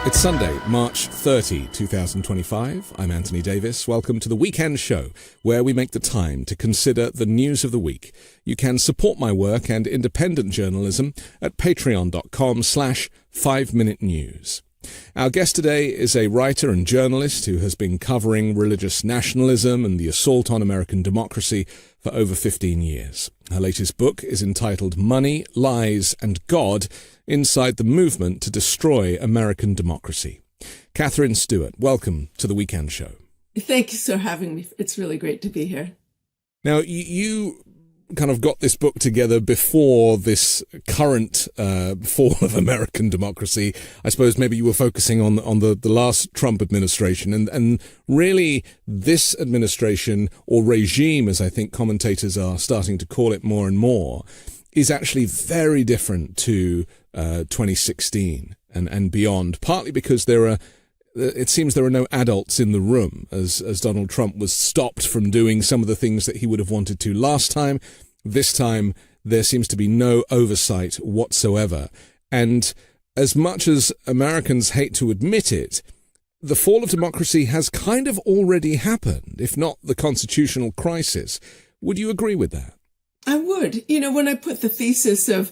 It's Sunday, March 30, 2025. I'm Anthony Davis. Welcome to the Weekend Show, where we make the time to consider the news of the week. You can support my work and independent journalism at patreon.com/5minutenews. Our guest today is a writer and journalist who has been covering religious nationalism and the assault on American democracy for over 15 years. Her latest book is entitled Money, Lies, and God: Inside the Movement to Destroy American Democracy. Katherine Stewart, welcome to the Weekend Show. Thank you for having me. It's really great to be here. Now, you kind of got this book together before this current fall of American democracy. I suppose maybe you were focusing on the last Trump administration, and really this administration, or regime, as I think commentators are starting to call it more and more, is actually very different to 2016 and beyond, partly because it seems there are no adults in the room, as Donald Trump was stopped from doing some of the things that he would have wanted to last time. This time, there seems to be no oversight whatsoever. And as much as Americans hate to admit it, the fall of democracy has kind of already happened, if not the constitutional crisis. Would you agree with that? I would. You know, when I put the thesis of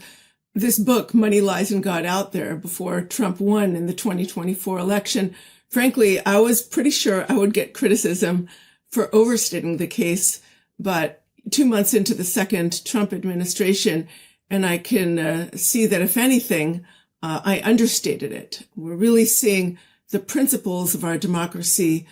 this book, Money, Lies, and God, out there before Trump won in the 2024 election, frankly, I was pretty sure I would get criticism for overstating the case. But 2 months into the second Trump administration, and I can see that, if anything, I understated it. We're really seeing the principles of our democracy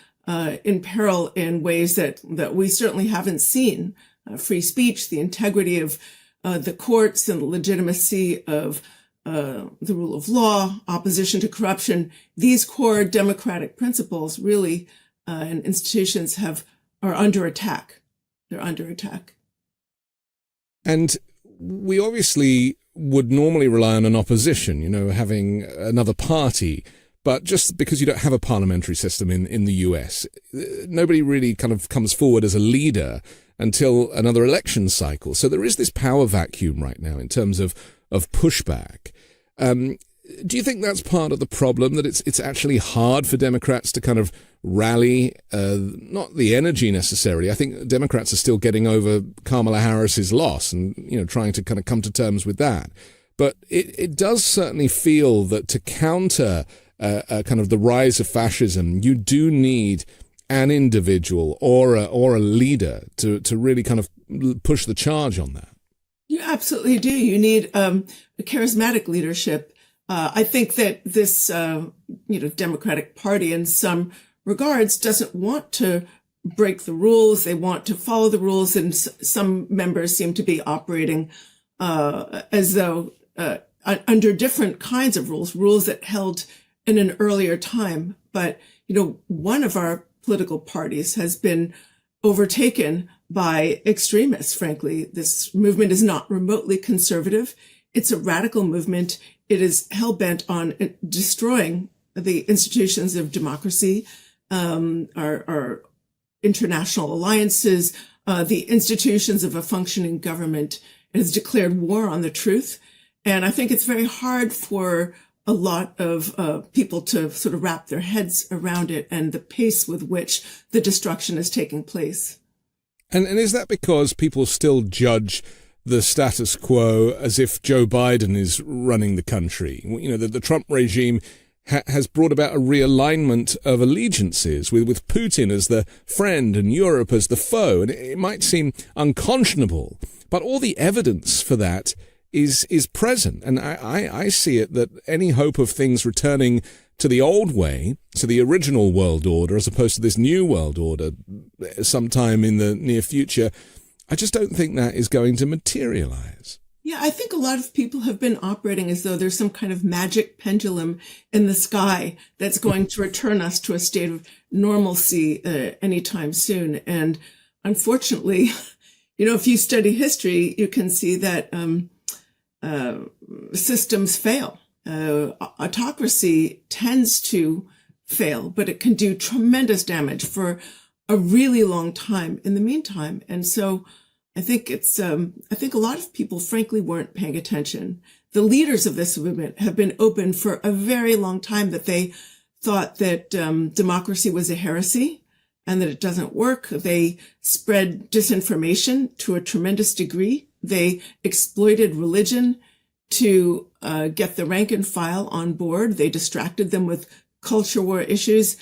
in peril in ways that we certainly haven't seen. Free speech, the integrity of the courts, and the legitimacy of the rule of law, opposition to corruption. These core democratic principles really and institutions are under attack. They're under attack. And we obviously would normally rely on an opposition, having another party. But just because you don't have a parliamentary system in the US, nobody really kind of comes forward as a leader until another election cycle. So there is this power vacuum right now in terms of pushback. Do you think that's part of the problem, that it's actually hard for Democrats to kind of rally, not the energy necessarily? I think Democrats are still getting over Kamala Harris's loss and, trying to kind of come to terms with that. But it does certainly feel that to counter kind of the rise of fascism, you do need an individual or a leader to really kind of push the charge on that. You absolutely do. You need a charismatic leadership. I think that this Democratic Party, in some regards, doesn't want to break the rules. They want to follow the rules, and some members seem to be operating as though under different kinds of rules that held in an earlier time. But one of our political parties has been overtaken by extremists, frankly. This movement is not remotely conservative. It's a radical movement. It is hell-bent on destroying the institutions of democracy, our international alliances, the institutions of a functioning government. It has declared war on the truth. And I think it's very hard for a lot of people to sort of wrap their heads around it and the pace with which the destruction is taking place. And is that because people still judge the status quo as if Joe Biden is running the country? The Trump regime has brought about a realignment of allegiances with Putin as the friend and Europe as the foe. And it might seem unconscionable, but all the evidence for that is present. And I see it that any hope of things returning to the old way, to the original world order, as opposed to this new world order sometime in the near future, I just don't think that is going to materialize. Yeah, I think a lot of people have been operating as though there's some kind of magic pendulum in the sky that's going to return us to a state of normalcy anytime soon. And unfortunately, if you study history, you can see that systems fail. Autocracy tends to fail, but it can do tremendous damage for a really long time in the meantime. And so I think I think a lot of people, frankly, weren't paying attention. The leaders of this movement have been open for a very long time that they thought that democracy was a heresy and that it doesn't work. They spread disinformation to a tremendous degree. They exploited religion to get the rank and file on board. They distracted them with culture war issues.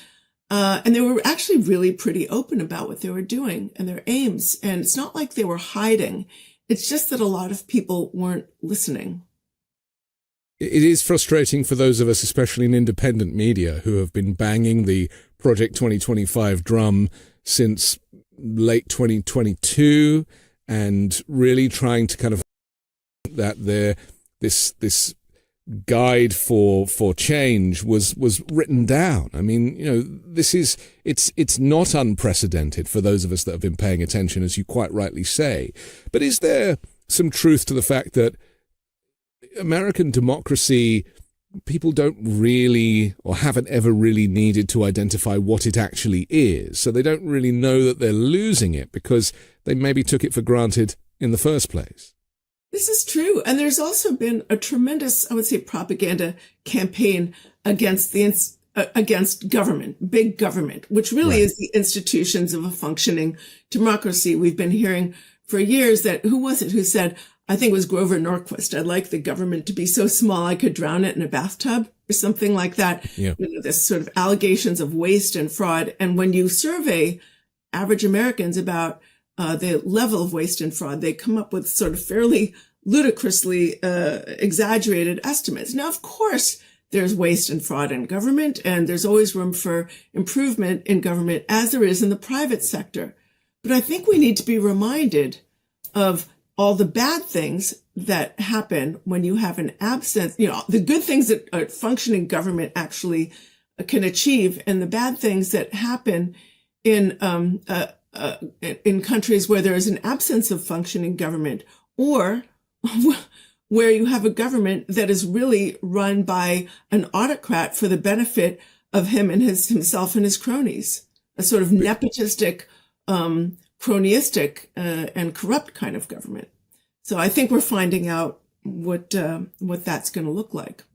And they were actually really pretty open about what they were doing and their aims. And it's not like they were hiding. It's just that a lot of people weren't listening. It is frustrating for those of us, especially in independent media, who have been banging the Project 2025 drum since late 2022 and really trying to kind of that this guide for change was written down. I mean, it's not unprecedented for those of us that have been paying attention, as you quite rightly say. But is there some truth to the fact that American democracy, people don't really or haven't ever really needed to identify what it actually is? So they don't really know that they're losing it because they maybe took it for granted in the first place. This is true. And there's also been a tremendous, I would say, propaganda campaign against against government, big government, which really is the institutions of a functioning democracy. We've been hearing for years that, who was it who said, I think it was Grover Norquist, I'd like the government to be so small I could drown it in a bathtub or something like that. Yeah. This sort of allegations of waste and fraud. And when you survey average Americans about the level of waste and fraud, they come up with sort of fairly ludicrously exaggerated estimates. Now, of course, there's waste and fraud in government, and there's always room for improvement in government, as there is in the private sector. But I think we need to be reminded of all the bad things that happen when you have an absence, the good things that a functioning government actually can achieve, and the bad things that happen in countries where there is an absence of functioning government, or where you have a government that is really run by an autocrat for the benefit of him and himself and his cronies, a sort of nepotistic, cronyistic, and corrupt kind of government. So I think we're finding out what that's going to look like.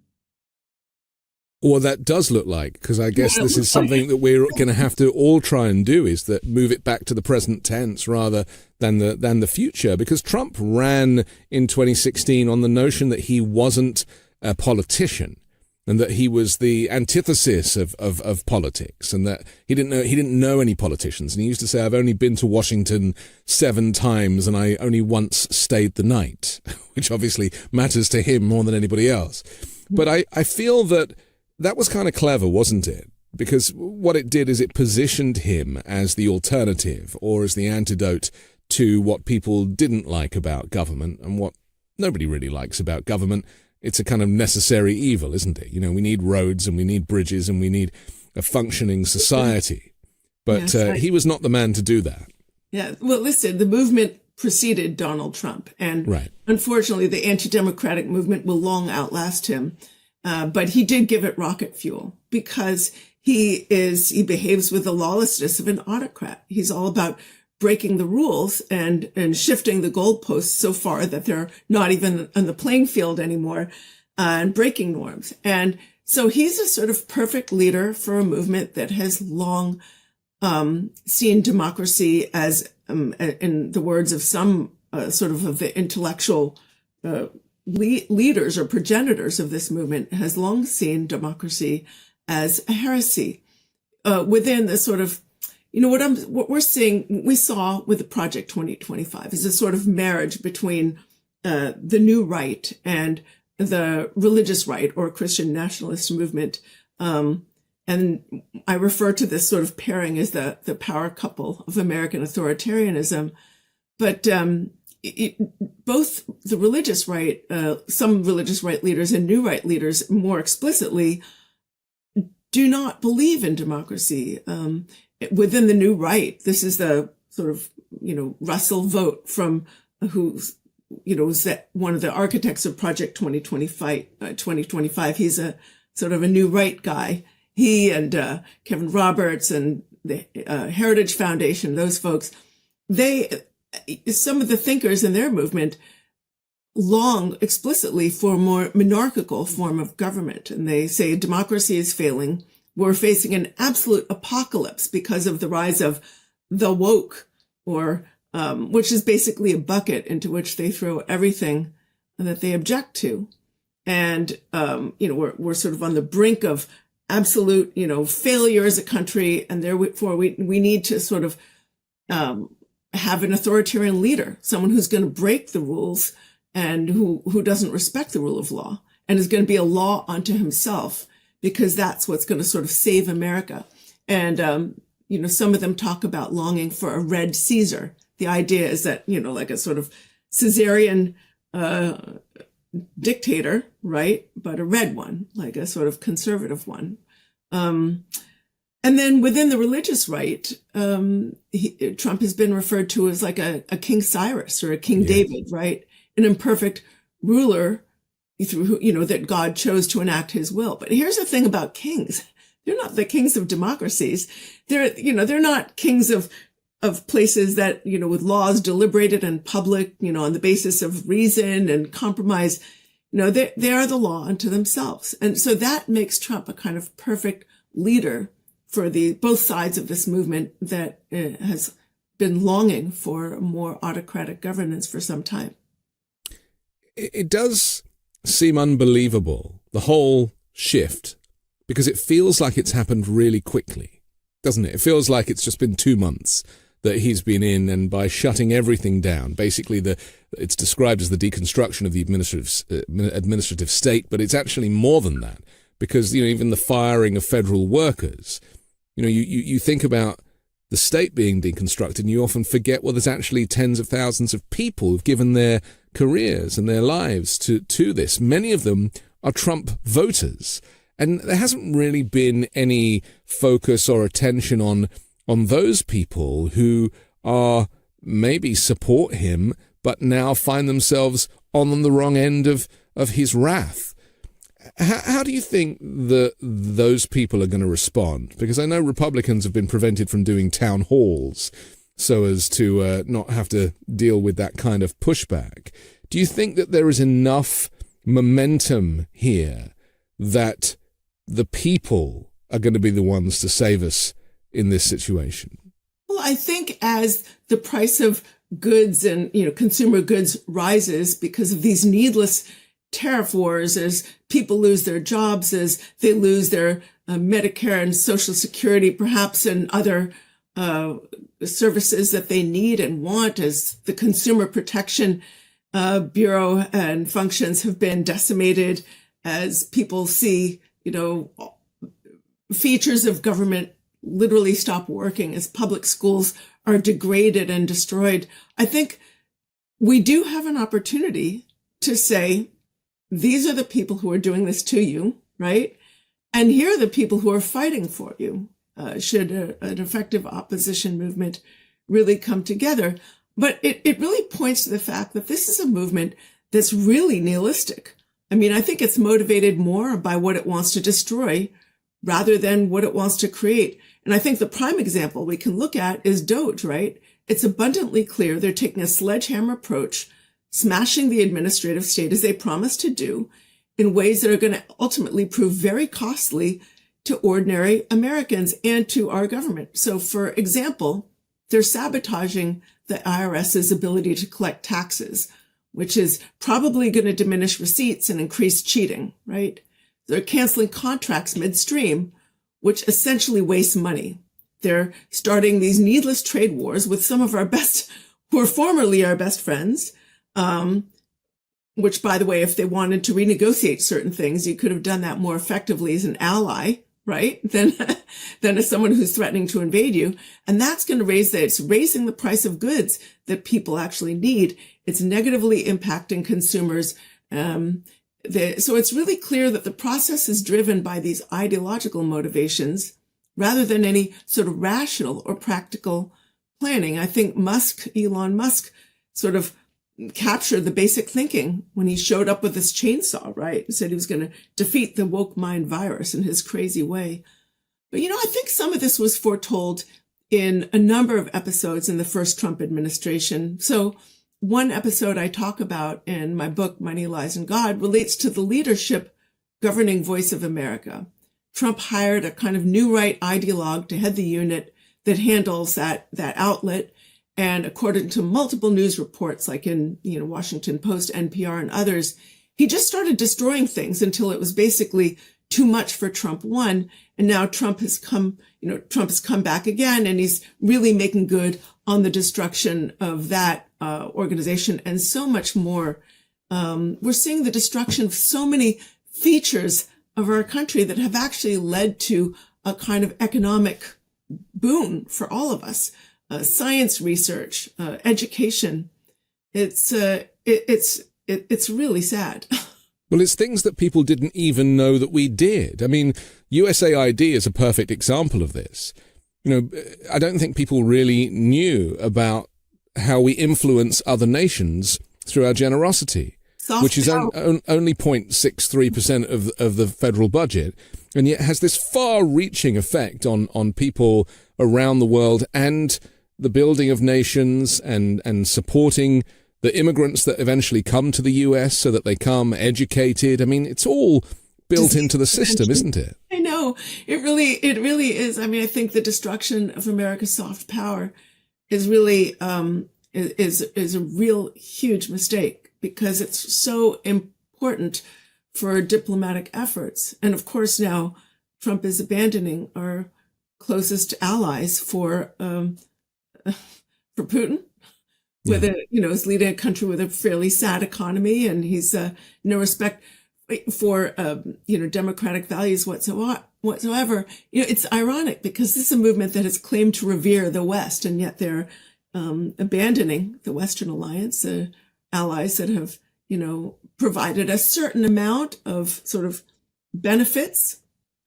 Or that does look like, because I guess this is something that we're going to have to all try and do, is that move it back to the present tense rather than the future. Because Trump ran in 2016 on the notion that he wasn't a politician and that he was the antithesis of politics, and that he didn't know any politicians. And he used to say, I've only been to Washington 7 times and I only once stayed the night, which obviously matters to him more than anybody else. But I feel that was kind of clever, wasn't it? Because what it did is it positioned him as the alternative, or as the antidote to what people didn't like about government and what nobody really likes about government. It's a kind of necessary evil, isn't it? We need roads and we need bridges and we need a functioning society. But he was not the man to do that. Yeah. Well, listen, the movement preceded Donald Trump. And unfortunately, the anti-democratic movement will long outlast him. But he did give it rocket fuel because he behaves with the lawlessness of an autocrat. He's all about breaking the rules and shifting the goalposts so far that they're not even on the playing field anymore, and breaking norms. And so he's a sort of perfect leader for a movement that has long seen democracy as, in the words of some sort of the intellectual leaders or progenitors of this movement, has long seen democracy as a heresy within the sort of, what we're seeing, we saw with the Project 2025 is a sort of marriage between the new right and the religious right or Christian nationalist movement. And I refer to this sort of pairing as the power couple of American authoritarianism. But both the religious right, some religious right leaders and new right leaders more explicitly do not believe in democracy. Within the new right, this is the sort of, Russell Vogt from who's, was that one of the architects of Project 2025. He's a sort of a new right guy. He and Kevin Roberts and the Heritage Foundation, those folks, they some of the thinkers in their movement long explicitly for a more monarchical form of government. And they say democracy is failing. We're facing an absolute apocalypse because of the rise of the woke, or which is basically a bucket into which they throw everything that they object to. And, we're sort of on the brink of absolute, failure as a country. And therefore we need to sort of have an authoritarian leader, someone who's going to break the rules and who doesn't respect the rule of law and is going to be a law unto himself, because that's what's going to sort of save America. And, some of them talk about longing for a red Caesar. The idea is that, like a sort of Caesarian dictator, right? But a red one, like a sort of conservative one. And then within the religious right, Trump has been referred to as like a King Cyrus or a King David, right? An imperfect ruler through, that God chose to enact his will. But here's the thing about kings. They're not the kings of democracies. They're not kings of places that, with laws deliberated in public, on the basis of reason and compromise. They are the law unto themselves. And so that makes Trump a kind of perfect leader for both sides of this movement that has been longing for more autocratic governance for some time. It does seem unbelievable, the whole shift, because it feels like it's happened really quickly, doesn't it? It feels like it's just been 2 months that he's been in, and by shutting everything down, basically it's described as the deconstruction of the administrative state, but it's actually more than that, because even the firing of federal workers, you think about the state being deconstructed, and you often forget, well, there's actually tens of thousands of people who've given their careers and their lives to this. Many of them are Trump voters, and there hasn't really been any focus or attention on those people who are maybe support him, but now find themselves on the wrong end of his wrath. How do you think that those people are going to respond? Because I know Republicans have been prevented from doing town halls so as to not have to deal with that kind of pushback. Do you think that there is enough momentum here that the people are going to be the ones to save us in this situation? Well, I think as the price of goods and, consumer goods rises because of these needless tariff wars, as people lose their jobs, as they lose their Medicare and Social Security, perhaps, and other services that they need and want, as the Consumer Protection Bureau and functions have been decimated, as people see, features of government literally stop working, as public schools are degraded and destroyed. I think we do have an opportunity to say, these are the people who are doing this to you, right? And here are the people who are fighting for you, should an effective opposition movement really come together. But it really points to the fact that this is a movement that's really nihilistic. I mean, I think it's motivated more by what it wants to destroy rather than what it wants to create. And I think the prime example we can look at is DOGE, right? It's abundantly clear they're taking a sledgehammer approach, smashing the administrative state as they promised to do, in ways that are going to ultimately prove very costly to ordinary Americans and to our government. So, for example, they're sabotaging the IRS's ability to collect taxes, which is probably going to diminish receipts and increase cheating, right? They're canceling contracts midstream, which essentially wastes money. They're starting these needless trade wars with some of our best, who were formerly our best friends, which, by the way, if they wanted to renegotiate certain things, you could have done that more effectively as an ally, right? Than as someone who's threatening to invade you. And that's going to it's raising the price of goods that people actually need. It's negatively impacting consumers. So it's really clear that the process is driven by these ideological motivations rather than any sort of rational or practical planning. I think Elon Musk sort of captured the basic thinking when he showed up with this chainsaw, right? He said he was going to defeat the woke mind virus in his crazy way. But, I think some of this was foretold in a number of episodes in the first Trump administration. So one episode I talk about in my book, Money, Lies, and God, relates to the leadership governing Voice of America. Trump hired a kind of new right ideologue to head the unit that handles that outlet. And according to multiple news reports, like in, Washington Post, NPR, and others, he just started destroying things until it was basically too much for Trump 1. And now Trump has come back again, and he's really making good on the destruction of that organization and so much more. We're seeing the destruction of so many features of our country that have actually led to a kind of economic boon for all of us. Science research, education. It's really sad. Well, it's things that people didn't even know that we did. I mean, USAID is a perfect example of this. I don't think people really knew about how we influence other nations through our generosity, which is only 0.63% of the federal budget, and yet has this far-reaching effect on people around the world and the building of nations and supporting the immigrants that eventually come to the US so that they come educated. I mean, it's all built into the system, isn't it? I know. It really is. I mean, I think the destruction of America's soft power is really, is a real huge mistake, because it's so important for diplomatic efforts. And of course, now Trump is abandoning our closest allies for Putin. With is leading a country with a fairly sad economy, and he's no respect for democratic values whatsoever. It's ironic, because this is a movement that has claimed to revere the West, and yet they're abandoning the Western alliance, allies that have provided a certain amount of sort of benefits,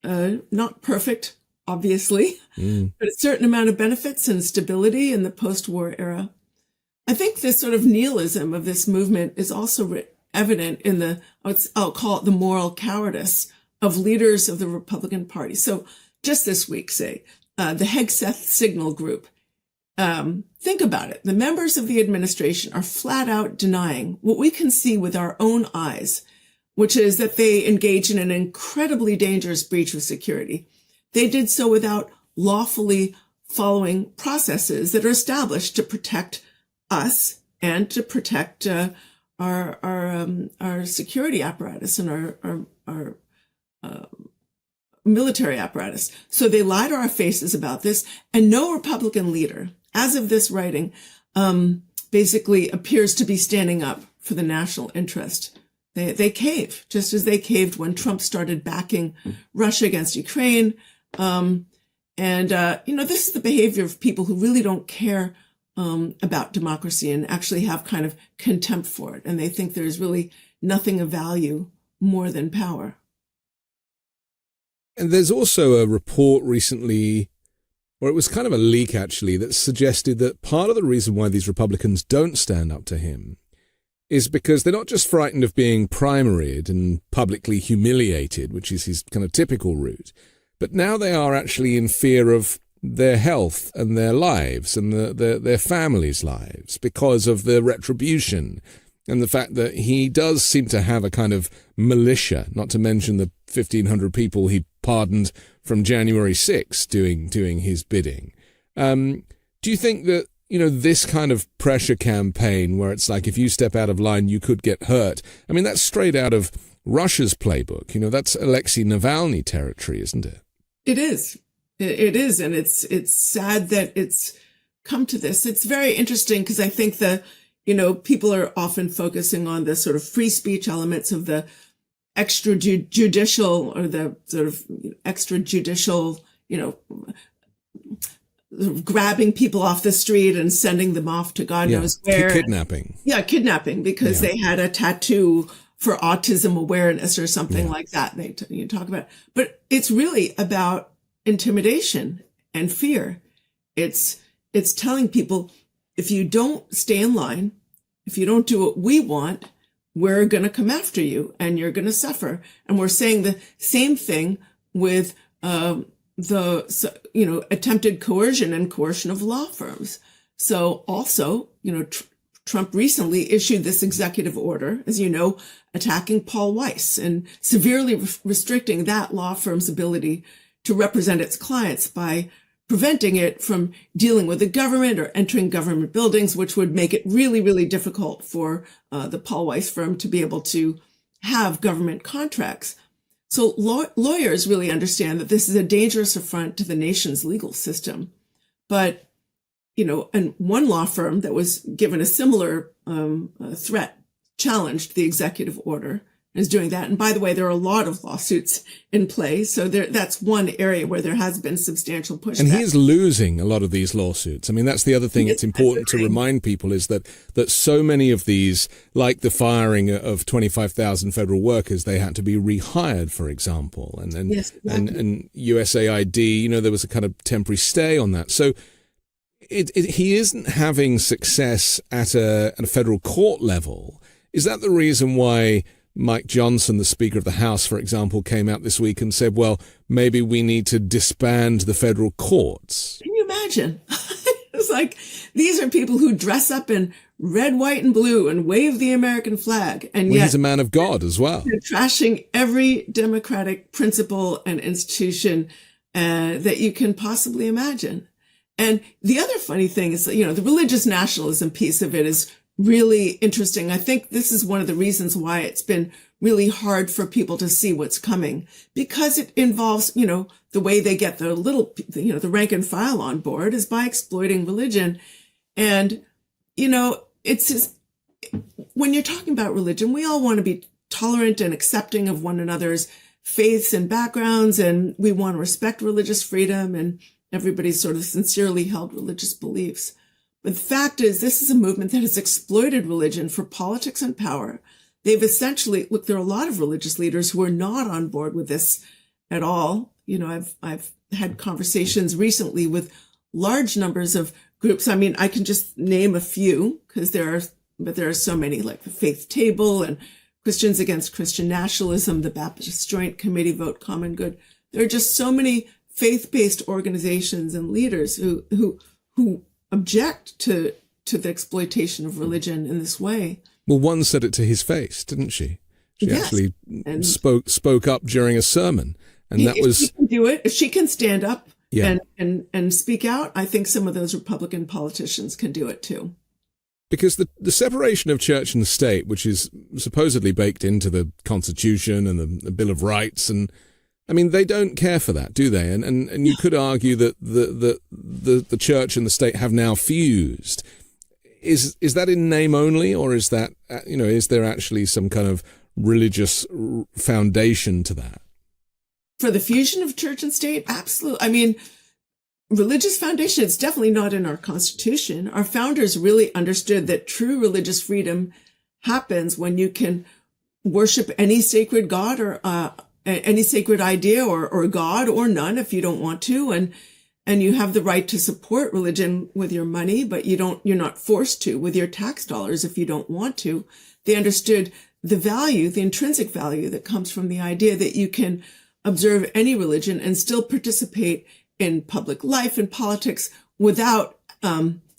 not perfect, obviously, but a certain amount of benefits and stability in the post-war era. I think this sort of nihilism of this movement is also evident in I'll call it the moral cowardice of leaders of the Republican Party. So just this week, say, the Hegseth Signal Group. Think about it. The members of the administration are flat out denying what we can see with our own eyes, which is that they engage in an incredibly dangerous breach of security. They did so without lawfully following processes that are established to protect us and to protect our security apparatus and our military apparatus. So they lie to our faces about this, and no Republican leader, as of this writing, basically appears to be standing up for the national interest. They cave, just as they caved when Trump started backing Russia against Ukraine. This is the behavior of people who really don't care about democracy and actually have kind of contempt for it. And they think there's really nothing of value more than power. And there's also a report recently, or it was kind of a leak actually, that suggested that part of the reason why these Republicans don't stand up to him is because they're not just frightened of being primaried and publicly humiliated, which is his kind of typical route, but now they are actually in fear of their health and their lives and their families' lives because of the retribution and the fact that he does seem to have a kind of militia, not to mention the 1,500 people he pardoned from January 6th doing his bidding. Do you think that, this kind of pressure campaign where it's like if you step out of line, you could get hurt? I mean, that's straight out of Russia's playbook. That's Alexei Navalny territory, isn't it? It is. It is. And it's sad that it's come to this. It's very interesting because I think people are often focusing on the sort of free speech elements of the extrajudicial or the sort of extrajudicial, grabbing people off the street and sending them off to God knows where. Kidnapping. Yeah, kidnapping because they had a tattoo for autism awareness or something like that. You talk about, but it's really about intimidation and fear. It's telling people, if you don't stay in line, if you don't do what we want, we're going to come after you and you're going to suffer. And we're saying the same thing with attempted coercion and coercion of law firms. So also, Trump recently issued this executive order, as you know, attacking Paul Weiss and severely restricting that law firm's ability to represent its clients by preventing it from dealing with the government or entering government buildings, which would make it really, really difficult for the Paul Weiss firm to be able to have government contracts. So lawyers really understand that this is a dangerous affront to the nation's legal system. But, and one law firm that was given a similar threat challenged the executive order and is doing that. And by the way, there are a lot of lawsuits in play. So that's one area where there has been substantial pushback. And he is losing a lot of these lawsuits. I mean, that's the other thing it's important to remind people is that so many of these, like the firing of 25,000 federal workers, they had to be rehired, for example. And yes, exactly. and USAID, there was a kind of temporary stay on that. So he isn't having success at a federal court level. Is that the reason why Mike Johnson, the Speaker of the House, for example, came out this week and said, well, maybe we need to disband the federal courts? Can you imagine? It's like, these are people who dress up in red, white, and blue and wave the American flag. And yet he's a man of God as well. They're trashing every democratic principle and institution that you can possibly imagine. And the other funny thing is, the religious nationalism piece of it is really interesting. I think this is one of the reasons why it's been really hard for people to see what's coming, because it involves, the way they get the rank and file on board is by exploiting religion. And, it's just, when you're talking about religion, we all want to be tolerant and accepting of one another's faiths and backgrounds, and we want to respect religious freedom and everybody's sort of sincerely held religious beliefs. But the fact is, this is a movement that has exploited religion for politics and power. They've essentially, look, there are a lot of religious leaders who are not on board with this at all. I've had conversations recently with large numbers of groups. I mean, I can just name a few because there are so many, like the Faith Table and Christians Against Christian Nationalism, the Baptist Joint Committee, Vote Common Good. There are just so many faith-based organizations and leaders who object to the exploitation of religion in this way. Well, one said it to his face, didn't she? She yes. actually spoke up during a sermon, and that was. If she can do it, if she can stand up yeah. and speak out, I think some of those Republican politicians can do it too. Because the separation of church and state, which is supposedly baked into the Constitution and the Bill of Rights, and I mean, they don't care for that, do they? And you could argue that the church and the state have now fused. Is that in name only, or is that, is there actually some kind of religious foundation to that? For the fusion of church and state, absolutely. I mean, religious foundation, it's definitely not in our Constitution. Our founders really understood that true religious freedom happens when you can worship any sacred God or any sacred idea or God or none if you don't want to. And you have the right to support religion with your money, but you're not forced to with your tax dollars if you don't want to. They understood the intrinsic value that comes from the idea that you can observe any religion and still participate in public life and politics without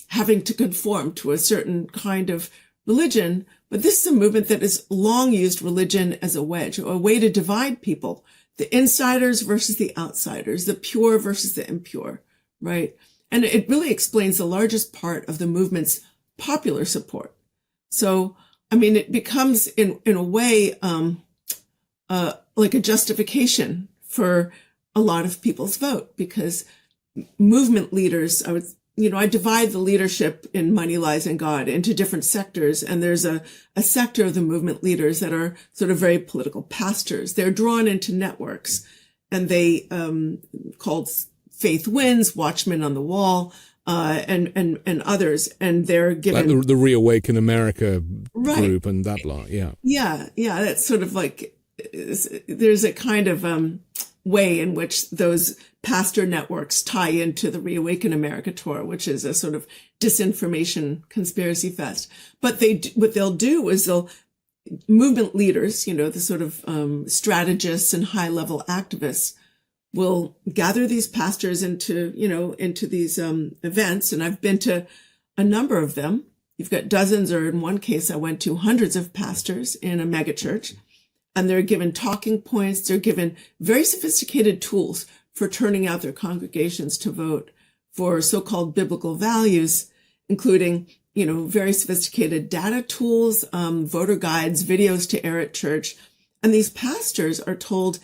having to conform to a certain kind of religion. But this is a movement that has long used religion as a wedge, a way to divide people, the insiders versus the outsiders, the pure versus the impure, right? And it really explains the largest part of the movement's popular support. So, I mean, it becomes in a way like a justification for a lot of people's vote, because movement leaders, I divide the leadership in Money, Lies, and God into different sectors. And there's a sector of the movement leaders that are sort of very political pastors. They're drawn into networks, and they called Faith Wins, Watchmen on the Wall, and others. And they're given like the Reawaken America group and that lot. Yeah. Yeah. That's sort of like, there's a kind of way in which those pastor networks tie into the Reawaken America tour, which is a sort of disinformation conspiracy fest. But what they'll do is movement leaders, the sort of strategists and high level activists, will gather these pastors into these events. And I've been to a number of them. You've got dozens, or in one case, I went to hundreds of pastors in a megachurch, and they're given talking points. They're given very sophisticated tools for turning out their congregations to vote for so-called biblical values, including, very sophisticated data tools, voter guides, videos to air at church. And these pastors are told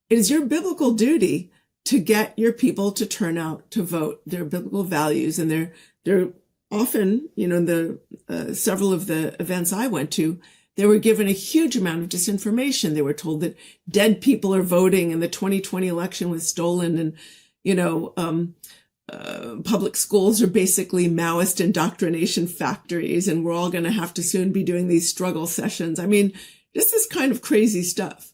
it is your biblical duty to get your people to turn out to vote, their biblical values. And they're often, several of the events I went to, they were given a huge amount of disinformation. They were told that dead people are voting and the 2020 election was stolen, and, public schools are basically Maoist indoctrination factories, and we're all going to have to soon be doing these struggle sessions. I mean, this is kind of crazy stuff.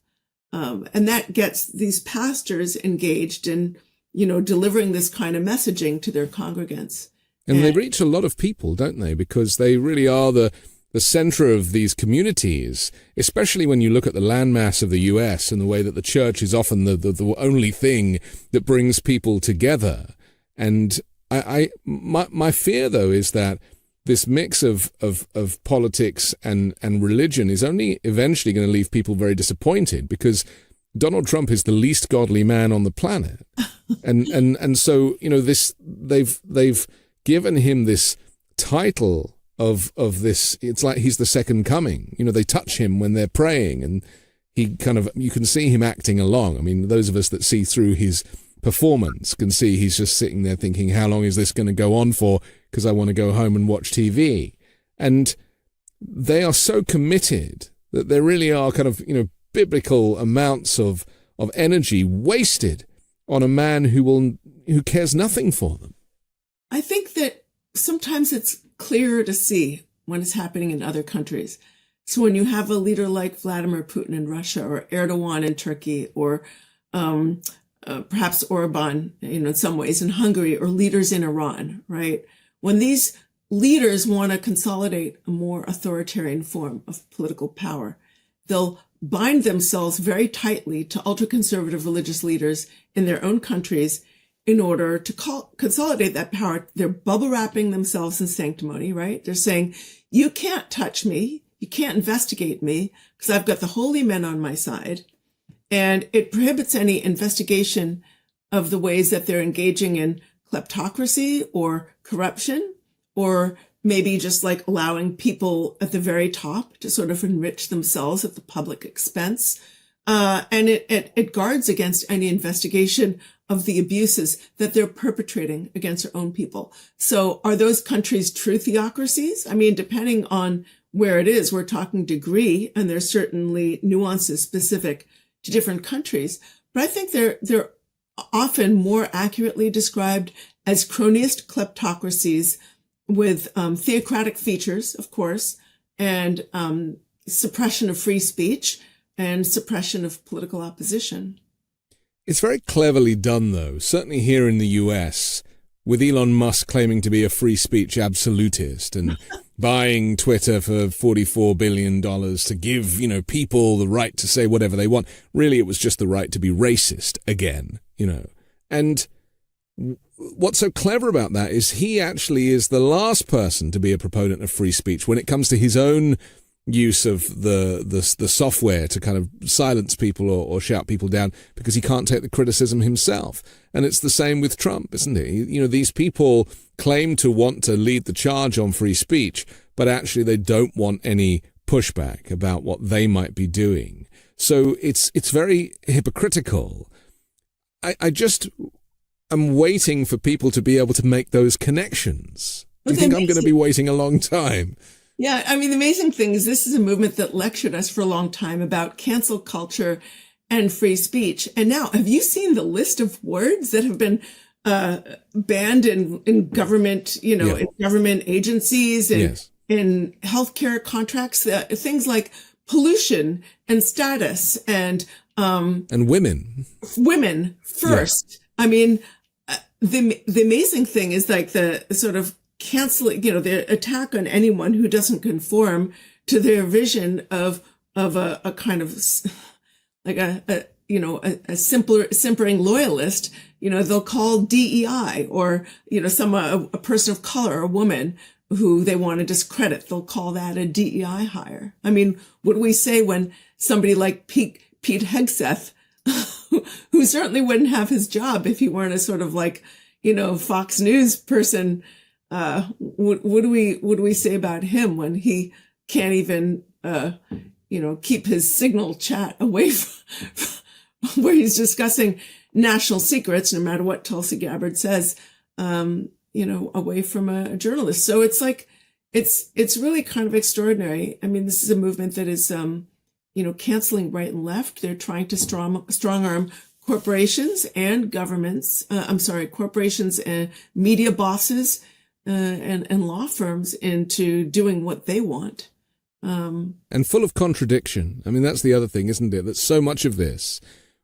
And that gets these pastors engaged in, delivering this kind of messaging to their congregants. And they reach a lot of people, don't they? Because they really are the center of these communities, especially when you look at the landmass of the US and the way that the church is often the only thing that brings people together. And my fear, though, is that this mix of politics and religion is only eventually going to leave people very disappointed, because Donald Trump is the least godly man on the planet. And so, they've given him this title of this. It's like he's the second coming. They touch him when they're praying, and he you can see him acting along. I mean, those of us that see through his performance can see he's just sitting there thinking, how long is this going to go on for? Because I want to go home and watch TV. And they are so committed that there really are biblical amounts of energy wasted on a man who cares nothing for them. I think that sometimes it's clearer to see when it's happening in other countries. So when you have a leader like Vladimir Putin in Russia, or Erdogan in Turkey, or perhaps Orban, in some ways in Hungary, or leaders in Iran, right? When these leaders want to consolidate a more authoritarian form of political power, they'll bind themselves very tightly to ultra-conservative religious leaders in their own countries in order to consolidate that power. They're bubble wrapping themselves in sanctimony, right? They're saying, you can't touch me. You can't investigate me because I've got the holy men on my side. And it prohibits any investigation of the ways that they're engaging in kleptocracy or corruption, or maybe just like allowing people at the very top to sort of enrich themselves at the public expense. And it guards against any investigation of the abuses that they're perpetrating against their own people. So are those countries true theocracies? I mean, depending on where it is, we're talking degree, and there's certainly nuances specific to different countries. But I think they're often more accurately described as cronyist kleptocracies with theocratic features, of course, and suppression of free speech and suppression of political opposition. It's very cleverly done, though, certainly here in the US, with Elon Musk claiming to be a free speech absolutist and buying Twitter for $44 billion to give, people the right to say whatever they want. Really, it was just the right to be racist again, And what's so clever about that is he actually is the last person to be a proponent of free speech when it comes to his own use of the software to kind of silence people or shout people down, because he can't take the criticism himself. And it's the same with Trump, isn't it? These people claim to want to lead the charge on free speech, but actually they don't want any pushback about what they might be doing. So it's very hypocritical. I just am waiting for people to be able to make those connections. Do you think I'm going to be waiting a long time? Yeah, I mean, the amazing thing is this is a movement that lectured us for a long time about cancel culture and free speech. And now, have you seen the list of words that have been banned in government, in government agencies and in healthcare contracts? Things like pollution and status and women. Women first. Yeah. I mean, the amazing thing is like the sort of canceling, the attack on anyone who doesn't conform to their vision of a kind of like a a simpering loyalist, they'll call DEI, or, a person of color, a woman who they want to discredit. They'll call that a DEI hire. I mean, what do we say when somebody like Pete Hegseth, who certainly wouldn't have his job if he weren't a sort of Fox News person, what do we say about him when he can't even, keep his Signal chat away from where he's discussing national secrets, no matter what Tulsi Gabbard says, away from a journalist. So it's really kind of extraordinary. I mean, this is a movement that is, canceling right and left. They're trying to strong arm corporations and governments. Corporations and media bosses, and law firms into doing what they want. And full of contradiction. I mean, that's the other thing, isn't it? That so much of this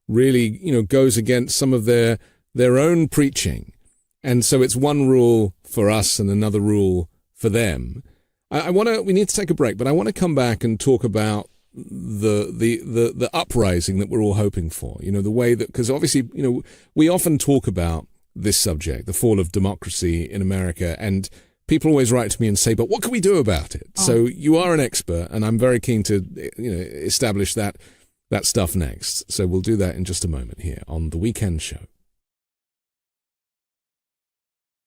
really, goes against some of their own preaching. And so it's one rule for us and another rule for them. We need to take a break, but I want to come back and talk about the uprising that we're all hoping for. The way that, because obviously, we often talk about this subject, the fall of democracy in America, and people always write to me and say, but what can we do about it? Oh. So you are an expert, and I'm very keen to, establish that stuff next. So we'll do that in just a moment here on The Weekend Show.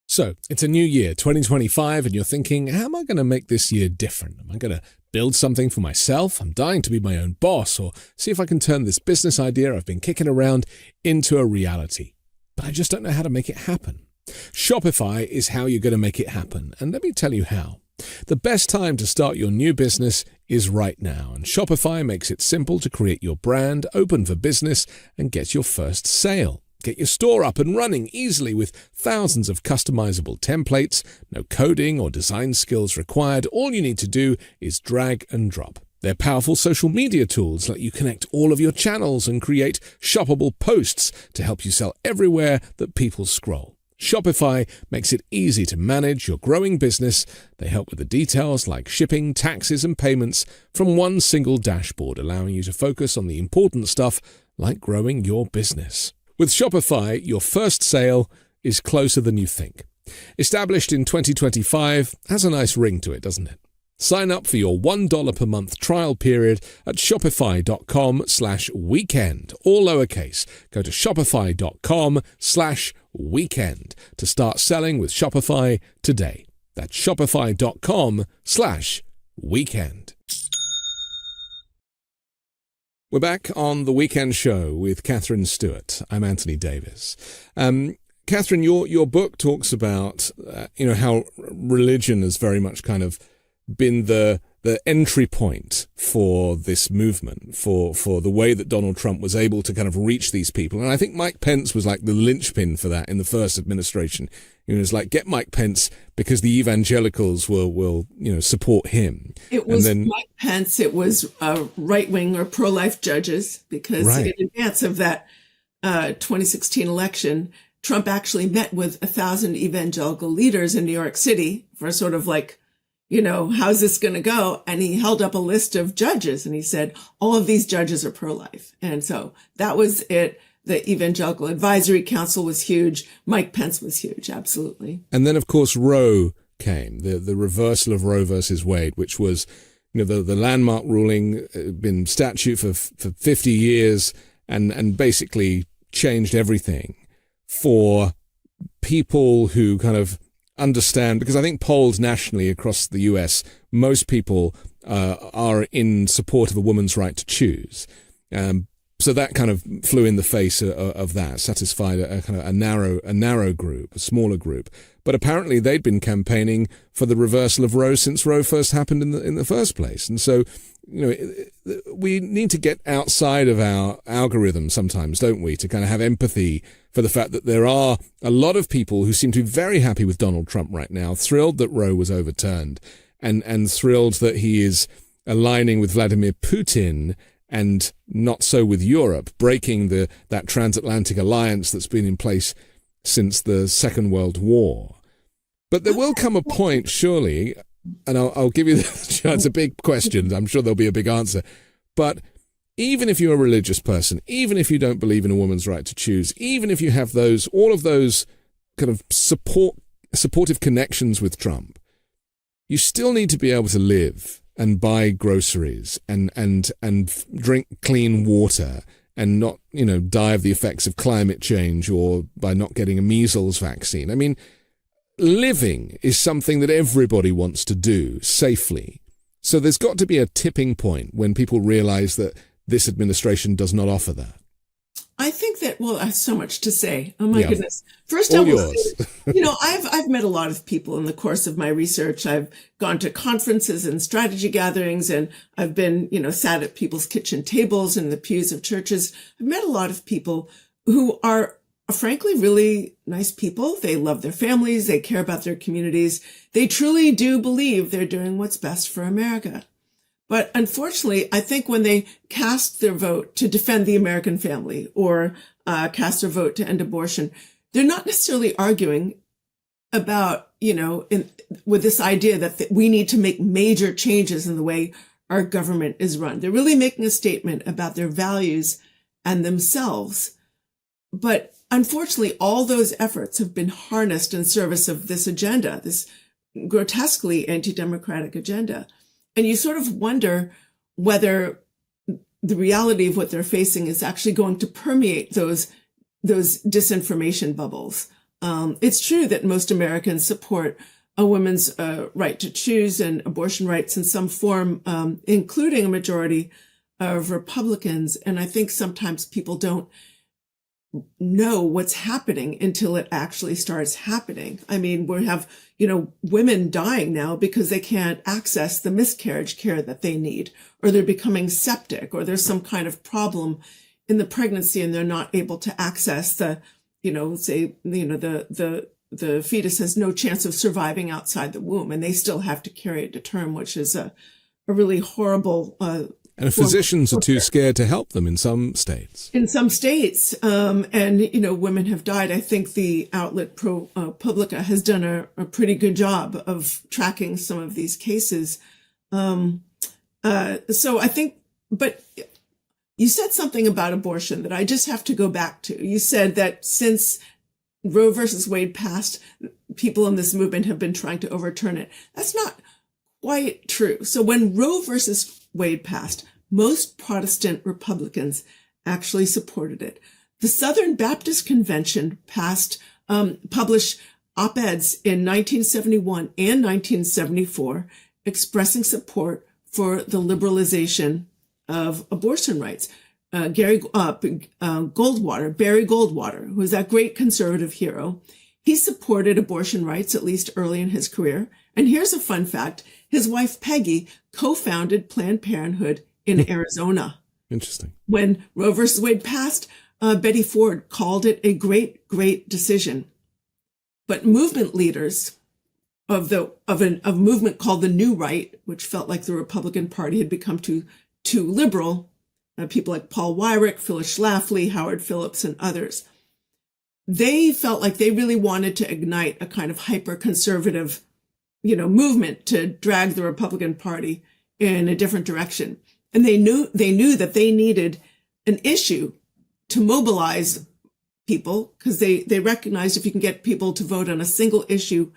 So it's a new year, 2025, and you're thinking, how am I going to make this year different? Am I going to build something for myself? I'm dying to be my own boss, or see if I can turn this business idea I've been kicking around into a reality. But I just don't know how to make it happen. Shopify is how you're going to make it happen, and let me tell you how. The best time to start your new business is right now, and Shopify makes it simple to create your brand, open for business, and get your first sale. Get your store up and running easily with thousands of customizable templates, no coding or design skills required. All you need to do is drag and drop. Their powerful social media tools let you connect all of your channels and create shoppable posts to help you sell everywhere that people scroll. Shopify makes it easy to manage your growing business. They help with the details like shipping, taxes, and payments from one single dashboard, allowing you to focus on the important stuff like growing your business. With Shopify, your first sale is closer than you think. Established in 2025 has a nice ring to it, doesn't it? Sign up for your $1 per month trial period at shopify.com/weekend, all lowercase. Go to shopify.com/weekend to start selling with Shopify today. That's shopify.com/weekend. We're back on The Weekend Show with Katherine Stewart. I'm Anthony Davis. Katherine, your book talks about, how religion has very much kind of been the entry point for this movement, for the way that Donald Trump was able to kind of reach these people. And I think Mike Pence was like the linchpin for that in the first administration. It was like, get Mike Pence because the evangelicals will support him. It was Mike Pence. It was right-wing or pro-life judges, because in advance of that 2016 election, Trump actually met with 1,000 evangelical leaders in New York City for sort of how's this going to go? And he held up a list of judges and he said, all of these judges are pro-life. And so that was it. The Evangelical Advisory Council was huge. Mike Pence was huge. Absolutely. And then, of course, Roe came, the reversal of Roe versus Wade, which was, the landmark ruling, been statute for 50 years and basically changed everything for people who kind of understand, because I think polls nationally across the US, most people are in support of a woman's right to choose. So that kind of flew in the face of that, satisfied a kind of a narrow group, a smaller group. But apparently they'd been campaigning for the reversal of Roe since Roe first happened in the first place. And so, we need to get outside of our algorithm sometimes, don't we, to kind of have empathy for the fact that there are a lot of people who seem to be very happy with Donald Trump right now, thrilled that Roe was overturned, and thrilled that he is aligning with Vladimir Putin and not so with Europe, breaking that transatlantic alliance that's been in place since the Second World War. But there will come a point, surely, and I'll give you the chance, a big question, I'm sure there'll be a big answer, but even if you're a religious person, even if you don't believe in a woman's right to choose, even if you have all of those kind of supportive connections with Trump, you still need to be able to live and buy groceries and drink clean water and not, die of the effects of climate change or by not getting a measles vaccine. I mean, living is something that everybody wants to do safely. So there's got to be a tipping point when people realize that this administration does not offer that. I think that, I have so much to say. Oh my goodness. First, all yours. I've met a lot of people in the course of my research. I've gone to conferences and strategy gatherings, and I've been, sat at people's kitchen tables in the pews of churches. I've met a lot of people who are frankly really nice people. They love their families. They care about their communities. They truly do believe they're doing what's best for America. But unfortunately, I think when they cast their vote to defend the American family or cast their vote to end abortion, they're not necessarily arguing about, with this idea that we need to make major changes in the way our government is run. They're really making a statement about their values and themselves. But unfortunately, all those efforts have been harnessed in service of this agenda, this grotesquely anti-democratic agenda. And you sort of wonder whether the reality of what they're facing is actually going to permeate those disinformation bubbles. It's true that most Americans support a woman's right to choose and abortion rights in some form, including a majority of Republicans. And I think sometimes people don't know what's happening until it actually starts happening. I mean, we have, women dying now because they can't access the miscarriage care that they need, or they're becoming septic, or there's some kind of problem in the pregnancy and they're not able to access the fetus has no chance of surviving outside the womb, and they still have to carry it to term, which is a really horrible and physicians are too scared to help them in some states. Women have died. I think the outlet ProPublica has done a pretty good job of tracking some of these cases. So I think, but you said something about abortion that I just have to go back to. You said that since Roe versus Wade passed, people in this movement have been trying to overturn it. That's not quite true. So when Roe versus Wade passed, most Protestant Republicans actually supported it. The Southern Baptist Convention published op-eds in 1971 and 1974 expressing support for the liberalization of abortion rights. Barry Goldwater, who was that great conservative hero, he supported abortion rights, at least early in his career. And here's a fun fact. His wife, Peggy, co-founded Planned Parenthood in Arizona. Interesting. When Roe versus Wade passed, Betty Ford called it a great, great decision. But movement leaders of a movement called the New Right, which felt like the Republican Party had become too liberal, people like Paul Weyrich, Phyllis Schlafly, Howard Phillips, and others, they felt like they really wanted to ignite a kind of hyper-conservative, movement to drag the Republican Party in a different direction. And they knew that they needed an issue to mobilize people, because they recognized if you can get people to vote on a single issue,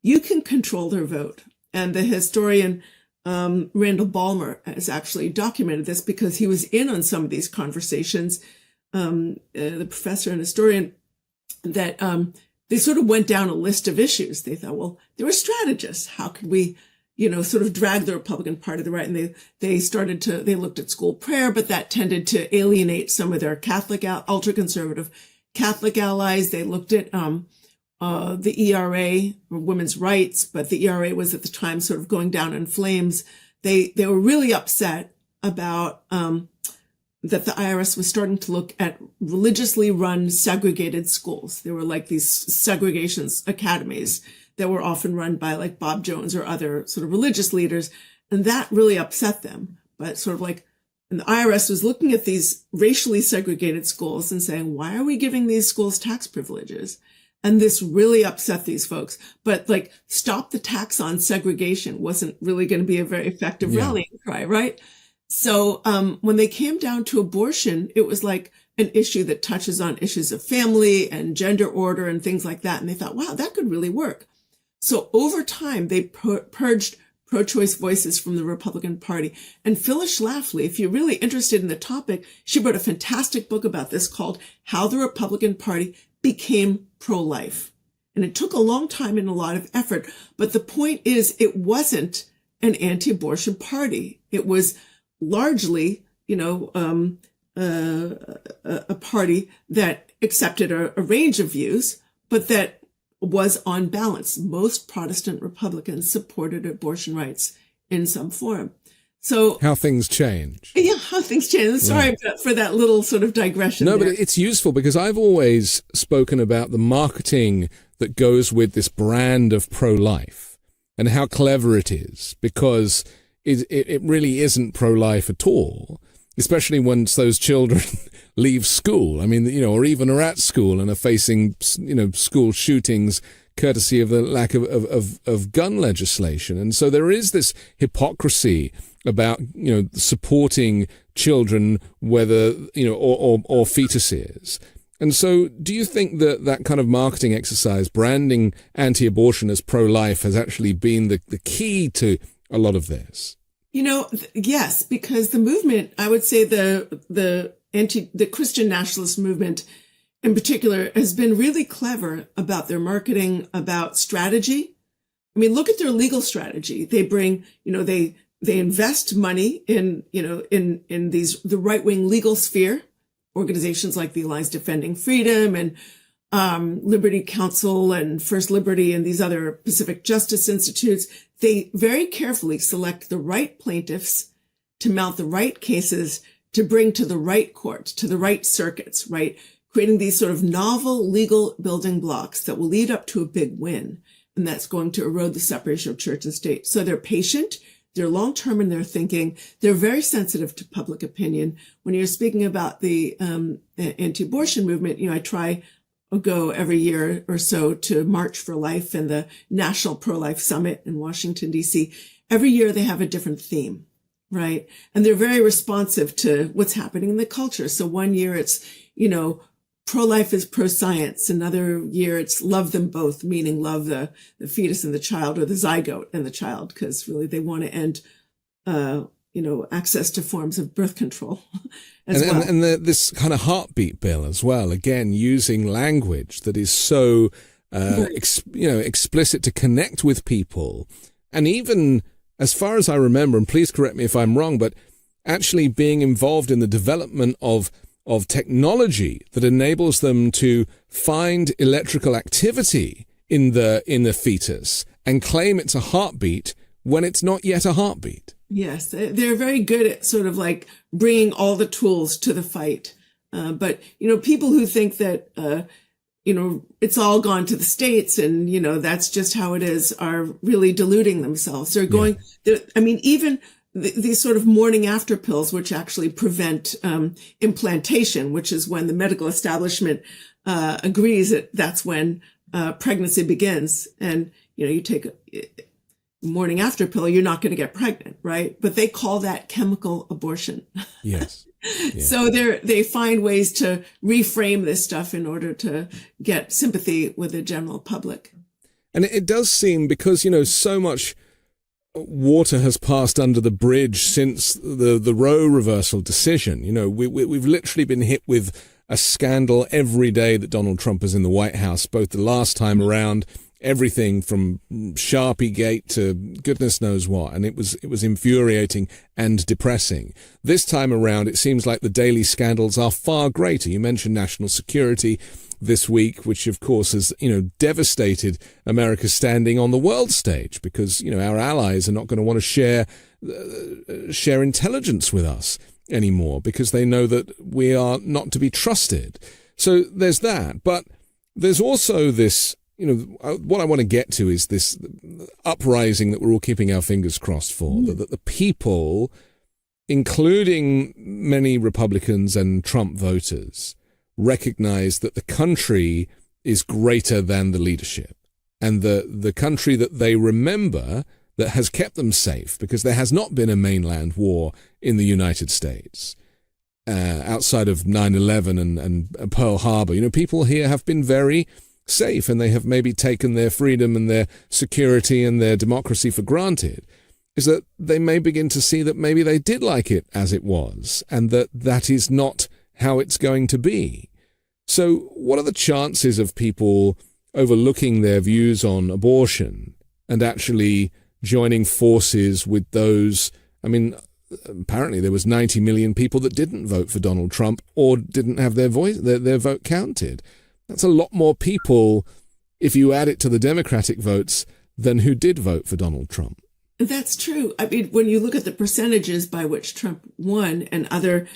you can control their vote. And the historian Randall Ballmer has actually documented this because he was in on some of these conversations. The professor and historian, that they sort of went down a list of issues. They thought, well, they were strategists. How could we, sort of drag the Republican Party to the right? And they looked at school prayer, but that tended to alienate some of their ultra-conservative Catholic allies. They looked at the ERA, or women's rights, but the ERA was at the time sort of going down in flames. They were really upset about that the IRS was starting to look at religiously run segregated schools. There were like these segregation academies that were often run by like Bob Jones or other sort of religious leaders. And that really upset them. But sort of like, and the IRS was looking at these racially segregated schools and saying, why are we giving these schools tax privileges? And this really upset these folks. But like, stop the tax on segregation wasn't really going to be a very effective rallying cry, right? So when they came down to abortion, it was like an issue that touches on issues of family and gender order and things like that. And they thought, wow, that could really work. So over time, they purged pro-choice voices from the Republican Party. And Phyllis Schlafly, if you're really interested in the topic, she wrote a fantastic book about this called How the Republican Party Became Pro-Life. And it took a long time and a lot of effort. But the point is, it wasn't an anti-abortion party. It was largely, a party that accepted a range of views, but that was on balance. Most Protestant Republicans supported abortion rights in some form. So how things change. Yeah, how things change. Sorry for that little sort of digression. No, there. But it's useful because I've always spoken about the marketing that goes with this brand of pro-life and how clever it is, because it really isn't pro-life at all, especially once those children leave school. I mean, or even are at school and are facing, school shootings courtesy of the lack of gun legislation. And so there is this hypocrisy about, supporting children, whether, or fetuses. And so do you think that that kind of marketing exercise, branding anti-abortion as pro-life, has actually been the key to a lot of this? Yes, because the movement, I would say the Christian nationalist movement in particular has been really clever about their marketing, about strategy. I mean, look at their legal strategy. They bring, they invest money in the right-wing legal sphere, organizations like the Alliance Defending Freedom and Liberty Council and First Liberty and these other Pacific Justice Institutes. They very carefully select the right plaintiffs to mount the right cases to bring to the right court, to the right circuits, right? Creating these sort of novel legal building blocks that will lead up to a big win. And that's going to erode the separation of church and state. So they're patient, they're long-term in their thinking. They're very sensitive to public opinion. When you're speaking about the anti-abortion movement, I try go every year or so to March for Life and the National Pro-Life Summit in Washington, D.C. Every year they have a different theme, right? And they're very responsive to what's happening in the culture. So one year it's, pro-life is pro-science. Another year it's love them both, meaning love the fetus and the child, or the zygote and the child, because really they want to end, access to forms of birth control and this kind of heartbeat bill as well, again, using language that is so, explicit to connect with people. And even as far as I remember, and please correct me if I'm wrong, but actually being involved in the development of technology that enables them to find electrical activity in the fetus and claim it's a heartbeat when it's not yet a heartbeat. Yes, they're very good at sort of like bringing all the tools to the fight. But, people who think that, it's all gone to the States and, that's just how it is, are really deluding themselves. They're going, even these sort of morning after pills, which actually prevent implantation, which is when the medical establishment agrees that that's when pregnancy begins. And, you take morning after pill, you're not going to get pregnant, right? But they call that chemical abortion. Yes. Yeah. So they find ways to reframe this stuff in order to get sympathy with the general public. And it does seem, because, so much water has passed under the bridge since the Roe reversal decision. We've literally been hit with a scandal every day that Donald Trump is in the White House, both the last time around, everything from Sharpie Gate to goodness knows what. And it was infuriating and depressing. This time around, it seems like the daily scandals are far greater. You mentioned national security this week, which of course has, devastated America's standing on the world stage, because, our allies are not going to want to share intelligence with us anymore because they know that we are not to be trusted. So there's that. But there's also this, what I want to get to is this uprising that we're all keeping our fingers crossed for, that the people, including many Republicans and Trump voters, recognize that the country is greater than the leadership, and the country that they remember that has kept them safe, because there has not been a mainland war in the United States outside of 9/11 and Pearl Harbor. People here have been very safe, and they have maybe taken their freedom and their security and their democracy for granted, is that they may begin to see that maybe they did like it as it was, and that is not how it's going to be. So what are the chances of people overlooking their views on abortion and actually joining forces with those? I mean, apparently there was 90 million people that didn't vote for Donald Trump or didn't have their vote counted. That's a lot more people, if you add it to the Democratic votes, than who did vote for Donald Trump. That's true. I mean, when you look at the percentages by which Trump won and other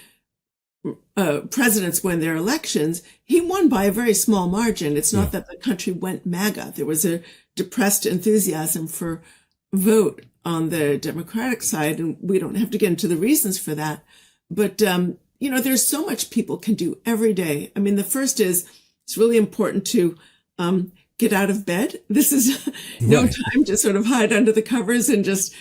presidents win their elections, he won by a very small margin. It's not that the country went MAGA. There was a depressed enthusiasm for vote on the Democratic side, and we don't have to get into the reasons for that. But, there's so much people can do every day. I mean, the first is it's really important to get out of bed. This is no time to sort of hide under the covers and just,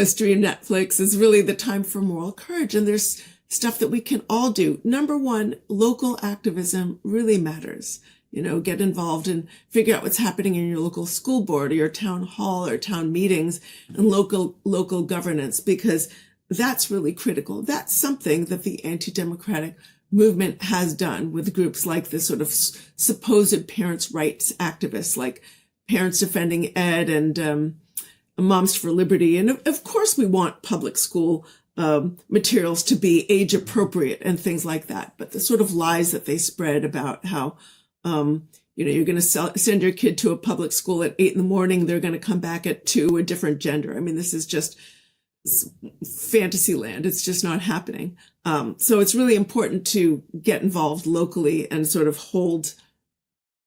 stream Netflix. Is really the time for moral courage. And there's stuff that we can all do. Number one, local activism really matters. Get involved and figure out what's happening in your local school board or your town hall or town meetings and local governance, because that's really critical. That's something that the anti-democratic movement has done with groups like this sort of supposed parents' rights activists, like Parents Defending Ed and Moms for Liberty. And of course, we want public school materials to be age appropriate and things like that. But the sort of lies that they spread about how, you're going to send your kid to a public school at 8 a.m, they're going to come back at 2, a different gender. I mean, this is just fantasy land. It's just not happening. So it's really important to get involved locally and sort of hold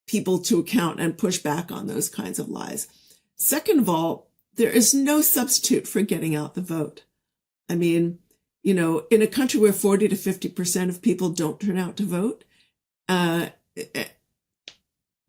people to account and push back on those kinds of lies. Second of all, there is no substitute for getting out the vote. I mean, in a country where 40 to 50% of people don't turn out to vote,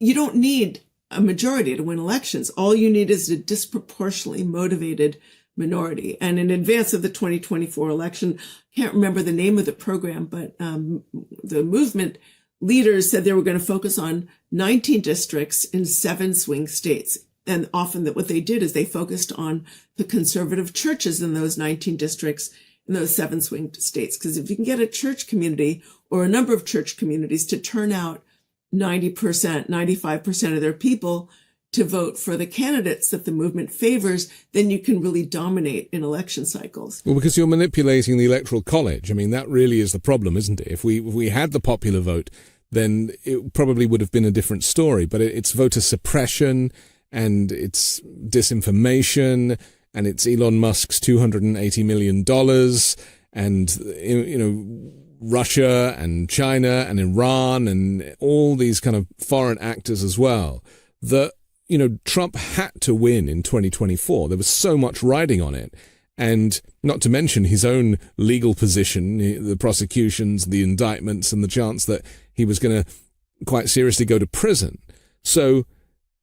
you don't need a majority to win elections. All you need is a disproportionately motivated minority. And in advance of the 2024 election, I can't remember the name of the program, but the movement leaders said they were going to focus on 19 districts in 7 swing states. And often what they did is they focused on the conservative churches in those 19 districts in those 7 swing states. Because if you can get a church community or a number of church communities to turn out 90%, 95% of their people to vote for the candidates that the movement favors, then you can really dominate in election cycles. Well, because you're manipulating the electoral college. I mean, that really is the problem, isn't it? If we had the popular vote, then it probably would have been a different story. But it's voter suppression, and it's disinformation, and it's Elon Musk's $280 million, and, Russia and China and Iran and all these kind of foreign actors as well, that, Trump had to win in 2024. There was so much riding on it. And not to mention his own legal position, the prosecutions, the indictments, and the chance that he was going to quite seriously go to prison. So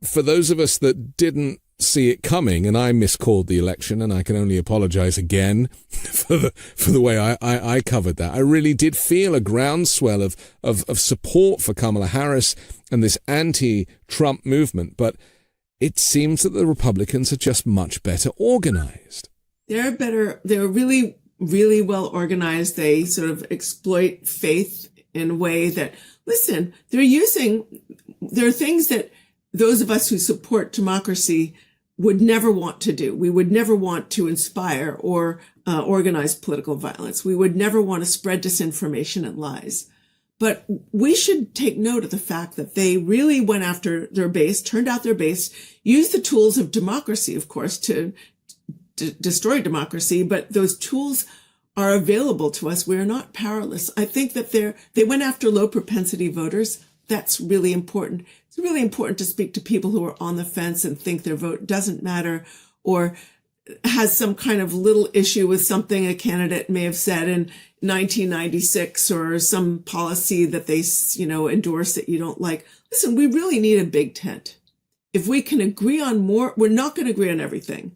for those of us that didn't see it coming, and I miscalled the election, and I can only apologize again for the way I covered that. I really did feel a groundswell of support for Kamala Harris and this anti-Trump movement, but it seems that the Republicans are just much better organized. They're better. They're really, really well organized. They sort of exploit faith in a way that, listen, there are things that those of us who support democracy would never want to do. We would never want to inspire or organize political violence. We would never want to spread disinformation and lies. But we should take note of the fact that they really went after their base, turned out their base, used the tools of democracy, of course, to destroy democracy. But those tools are available to us. We're not powerless. I think that they went after low propensity voters. That's really important. It's really important to speak to people who are on the fence and think their vote doesn't matter, or has some kind of little issue with something a candidate may have said in 1996 or some policy that they, endorse that you don't like. Listen, we really need a big tent. If we can agree on more, we're not going to agree on everything.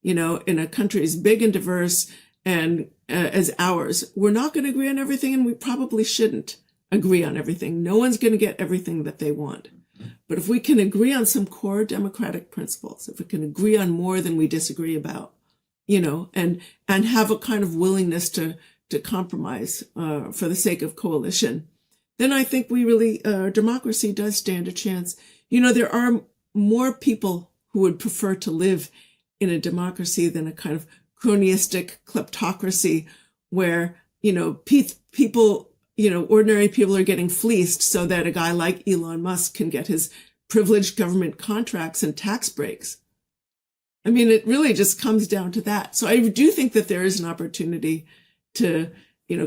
in a country as big and diverse and as ours, we're not going to agree on everything, and we probably shouldn't agree on everything. No one's going to get everything that they want. But if we can agree on some core democratic principles, if we can agree on more than we disagree about, and have a kind of willingness to compromise for the sake of coalition, then I think we really, democracy does stand a chance. There are more people who would prefer to live in a democracy than a kind of cronyistic kleptocracy where, people, ordinary people are getting fleeced so that a guy like Elon Musk can get his privileged government contracts and tax breaks. I mean, it really just comes down to that. So I do think that there is an opportunity to,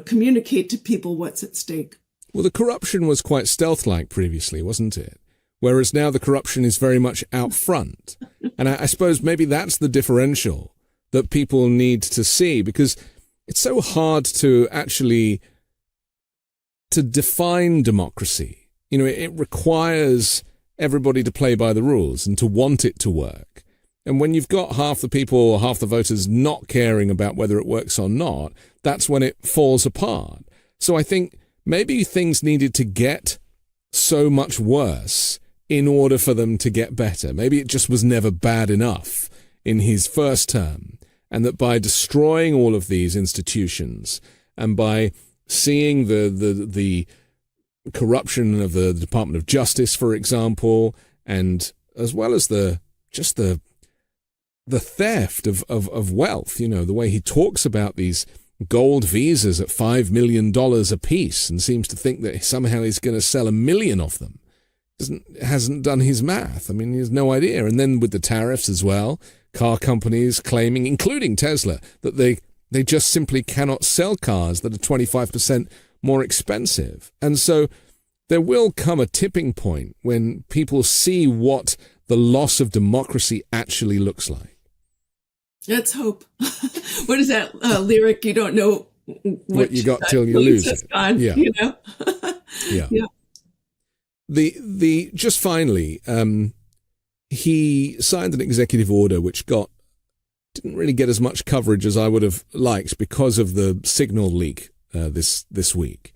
communicate to people what's at stake. Well, the corruption was quite stealth-like previously, wasn't it? Whereas now the corruption is very much out front. And I suppose maybe that's the differential that people need to see, because it's so hard to actually to define democracy. It requires everybody to play by the rules and to want it to work. And when you've got half the people or half the voters not caring about whether it works or not, that's when it falls apart. So I think maybe things needed to get so much worse in order for them to get better. Maybe it just was never bad enough in his first term, and that by destroying all of these institutions and by seeing the corruption of the Department of Justice, for example, and as well as the theft of wealth, the way he talks about these gold visas at $5 million a piece and seems to think that somehow he's going to sell 1 million of them. Hasn't done his math. I mean, he has no idea. And then with the tariffs as well, car companies claiming, including Tesla, that they just simply cannot sell cars that are 25% more expensive. And so there will come a tipping point when people see what the loss of democracy actually looks like. Let's hope. What is that lyric? You don't know what you got till you lose it. Gone, yeah. Yeah. Yeah. Just finally, he signed an executive order which didn't really get as much coverage as I would have liked because of the signal leak this week.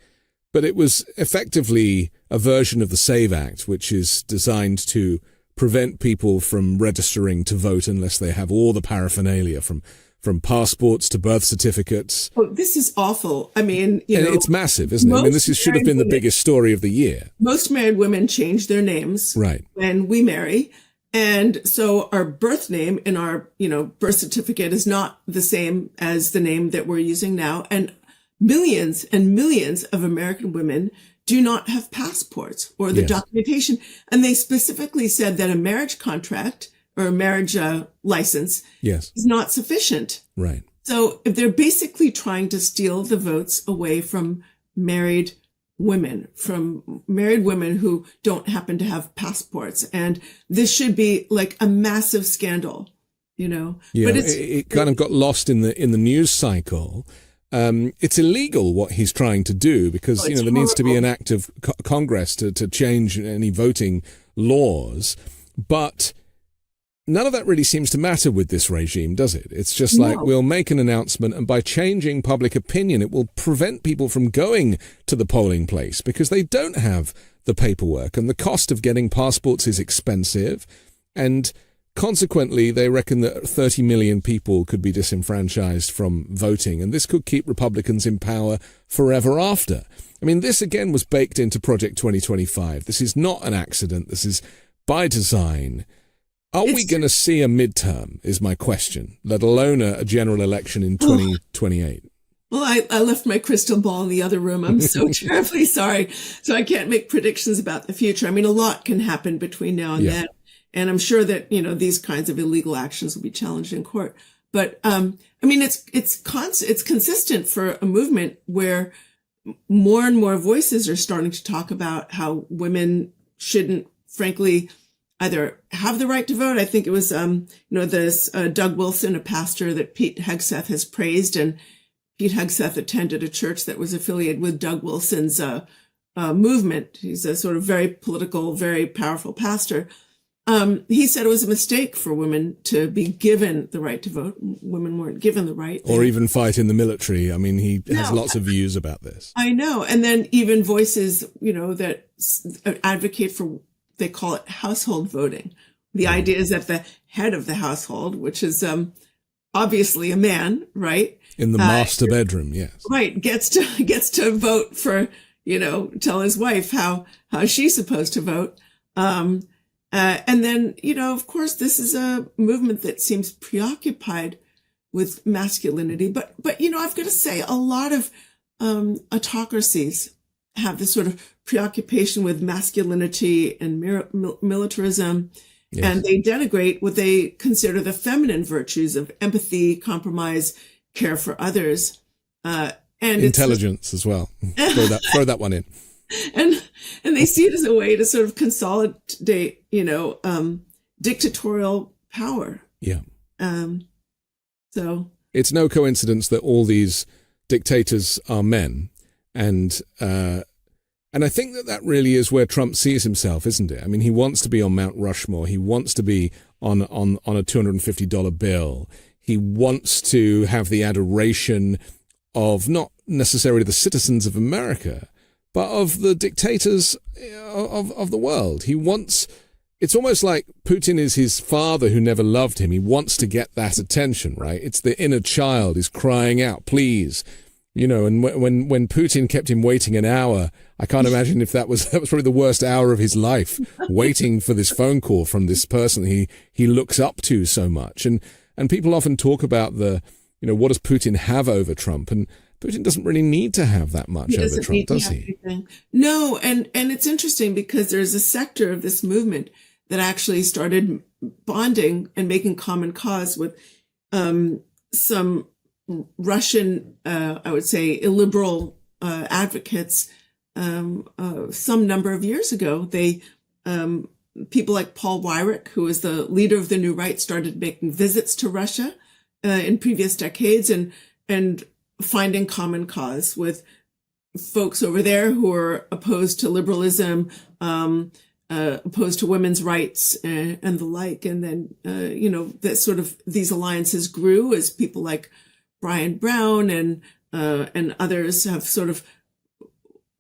But it was effectively a version of the SAVE Act, which is designed to prevent people from registering to vote unless they have all the paraphernalia from passports to birth certificates. Oh, this is awful. I mean, it's massive, isn't it? I mean, this should have been the biggest story of the year. Most married women change their names when we marry. And so our birth name in our, birth certificate is not the same as the name that we're using now. And millions and millions of American women do not have passports or the documentation. And they specifically said that a marriage contract or a marriage license is not sufficient. Right. So if they're basically trying to steal the votes away from married women who don't happen to have passports. And this should be like a massive scandal, Yeah, but it kind of got lost in the news cycle. It's illegal what he's trying to do because, there needs to be an act of Congress to change any voting laws. But none of that really seems to matter with this regime, does it? It's just like we'll make an announcement, and by changing public opinion, it will prevent people from going to the polling place because they don't have the paperwork, and the cost of getting passports is expensive. And consequently, they reckon that 30 million people could be disenfranchised from voting, and this could keep Republicans in power forever after. I mean, this again was baked into Project 2025. This is not an accident. This is by design. Are we going to see a midterm, is my question, let alone a general election in 2028? Well, I left my crystal ball in the other room. I'm so terribly sorry. So I can't make predictions about the future. I mean, a lot can happen between now and then. And I'm sure that, these kinds of illegal actions will be challenged in court. But, it's consistent for a movement where more and more voices are starting to talk about how women shouldn't, frankly, either have the right to vote. I think it was, this Doug Wilson, a pastor that Pete Hegseth has praised, and Pete Hegseth attended a church that was affiliated with Doug Wilson's movement. He's a sort of very political, very powerful pastor. He said it was a mistake for women to be given the right to vote. Women weren't given the right. Or even fight in the military. I mean, he has lots of views about this. I know. And then even voices, that advocate for, they call it household voting. The idea is that the head of the household, which is obviously a man, right? In the master bedroom, yes. Right. Gets to vote for, tell his wife how she's supposed to vote. And then, of course, this is a movement that seems preoccupied with masculinity. But I've got to say, a lot of autocracies have this sort of preoccupation with masculinity and militarism. Yes. And they denigrate what they consider the feminine virtues of empathy, compromise, care for others. And intelligence as well. Throw that one in. And they see it as a way to sort of consolidate, dictatorial power. Yeah. So it's no coincidence that all these dictators are men, and I think that really is where Trump sees himself, isn't it? I mean, he wants to be on Mount Rushmore. He wants to be on a $250 bill. He wants to have the adoration of not necessarily the citizens of America, but of the dictators of the world. He wants, it's almost like Putin is his father who never loved him. He wants to get that attention, right? It's the inner child is crying out, please. And when Putin kept him waiting an hour, I can't imagine if that was probably the worst hour of his life, waiting for this phone call from this person he looks up to so much. And people often talk about what does Putin have over Trump? And Putin doesn't really need to have that much over Trump, does he? No, and it's interesting because there's a sector of this movement that actually started bonding and making common cause with some Russian, I would say, illiberal advocates some number of years ago. They people like Paul Weyrich, who is the leader of the New Right, started making visits to Russia in previous decades and finding common cause with folks over there who are opposed to liberalism, opposed to women's rights and the like. And then, that sort of these alliances grew as people like Brian Brown and others have sort of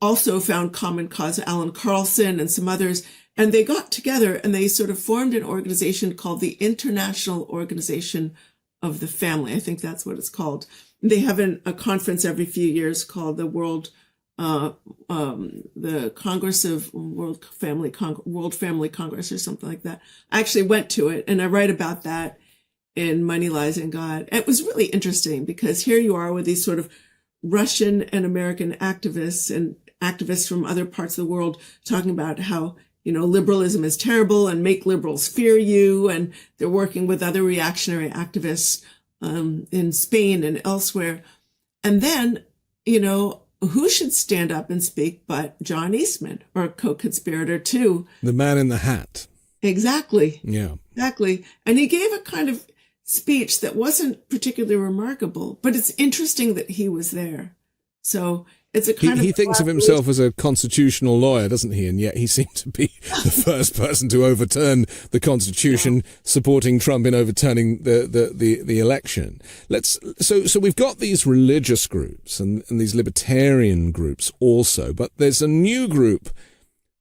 also found common cause, Alan Carlson and some others. And they got together and they sort of formed an organization called the International Organization of the Family. I think that's what it's called. They have a conference every few years called the the Congress of World Family Congress or something like that. I actually went to it and I write about that in Money, Lies, and God. And it was really interesting because here you are with these sort of Russian and American activists and activists from other parts of the world talking about how, liberalism is terrible and make liberals fear you. And they're working with other reactionary activists in Spain and elsewhere. And then, who should stand up and speak but John Eastman, or a co-conspirator too? The man in the hat. Exactly. Yeah. Exactly. And he gave a kind of speech that wasn't particularly remarkable, but it's interesting that he was there. So it's a kind he thinks of himself as a constitutional lawyer, doesn't he? And yet he seemed to be the first person to overturn the Constitution, supporting Trump in overturning the election. So we've got these religious groups and these libertarian groups also, but there's a new group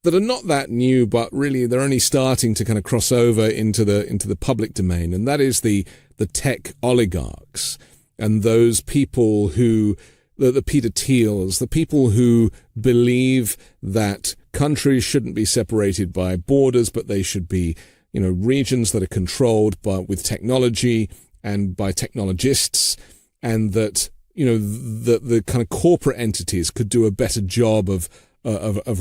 that are not that new, but really they're only starting to kind of cross over into the public domain, and that is the tech oligarchs and those people who. The Peter Thiels, the people who believe that countries shouldn't be separated by borders, but they should be, regions that are controlled with technology and by technologists, and that, the kind of corporate entities could do a better job of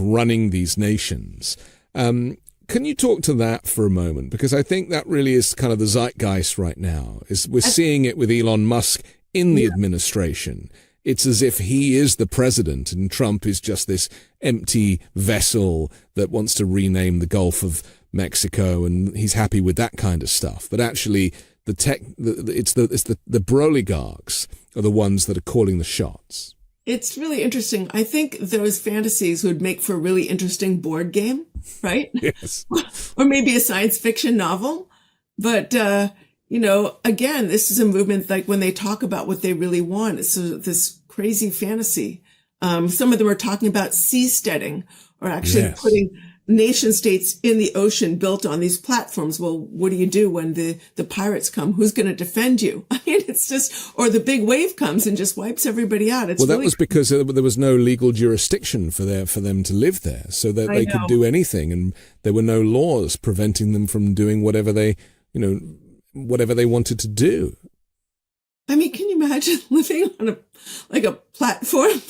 running these nations. Can you talk to that for a moment? Because I think that really is kind of the zeitgeist right now. We're seeing it with Elon Musk in the administration. It's as if he is the president and Trump is just this empty vessel that wants to rename the Gulf of Mexico, and he's happy with that kind of stuff. But actually, it's the broligarchs are the ones that are calling the shots. It's really interesting. I think those fantasies would make for a really interesting board game, right? Yes. Or maybe a science fiction novel. But, again, this is a movement like when they talk about what they really want, it's this crazy fantasy. Some of them are talking about seasteading or actually putting nation states in the ocean built on these platforms. Well, what do you do when the pirates come? Who's going to defend you? I mean, it's just, or the big wave comes and just wipes everybody out. It's that was because there was no legal jurisdiction for them to live there, so that they could do anything, and there were no laws preventing them from doing whatever they wanted to do. I mean, can you imagine living on a platform